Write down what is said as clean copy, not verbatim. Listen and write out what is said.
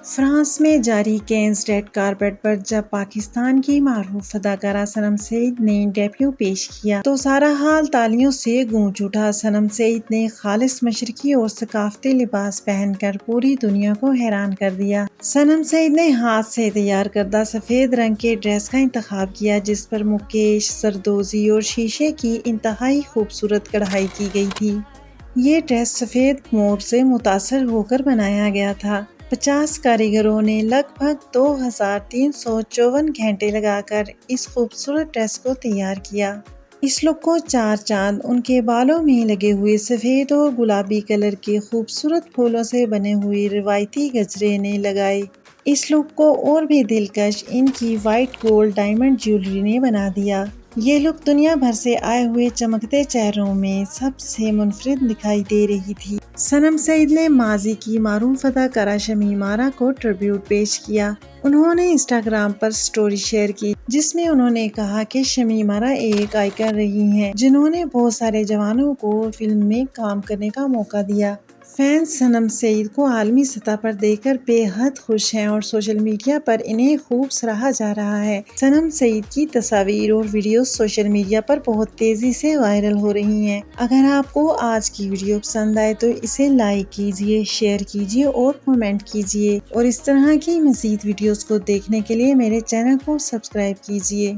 France میں جاری Keynes red carpet پر جب پاکستان کی معروف اداکارہ صنم سعید نے ڈیبیو پیش کیا تو سارا حال تالیوں سے گونج اٹھا۔ صنم سعید نے خالص مشرقی اور ثقافتی لباس پہن کر پوری دنیا کو حیران کر دیا۔ صنم سعید نے ہاتھ سے تیار کردہ سفید رنگ کے ڈریس کا انتخاب کیا جس پر مکیش، زردوزی اور شیشے کی انتہائی خوبصورت کڑھائی کی گئی تھی۔ یہ ڈریس سفید مور سے متاثر ہو کر بنایا گیا تھا۔ 50 کاریگروں نے لگ بھگ 2354 گھنٹے لگا کر اس خوبصورت ڈریس کو تیار کیا۔ اس لک کو چار چاند ان کے بالوں میں لگے ہوئے سفید اور گلابی کلر کے خوبصورت پھولوں سے بنے ہوئے روایتی گجرے نے لگائے۔ اس لک کو اور بھی دلکش ان کی وائٹ گولڈ ڈائمنڈ جیولری نے بنا دیا۔ یہ لک دنیا بھر سے آئے ہوئے چمکتے چہروں میں سب سے منفرد دکھائی دے رہی تھی۔ صنم سعید نے ماضی کی معروف اداکارہ شمیم ارا کو ٹربیوٹ پیش کیا۔ انہوں نے انسٹاگرام پر سٹوری شیئر کی جس میں انہوں نے کہا کہ شمیم ارا ایک آئیکن رہی ہیں جنہوں نے بہت سارے جوانوں کو فلم میں کام کرنے کا موقع دیا۔ فینس صنم سعید کو عالمی سطح پر دیکھ کر بے حد خوش ہیں اور سوشل میڈیا پر انہیں خوب سراہا جا رہا ہے۔ صنم سعید کی تصاویر اور ویڈیوز سوشل میڈیا پر بہت تیزی سے وائرل ہو رہی ہیں۔ اگر آپ کو آج کی ویڈیو پسند آئے تو اسے لائک کیجیے، شیئر کیجیے اور کمنٹ کیجیے اور اس طرح کی مزید ویڈیوز کو دیکھنے کے لیے میرے چینل کو سبسکرائب کیجیے۔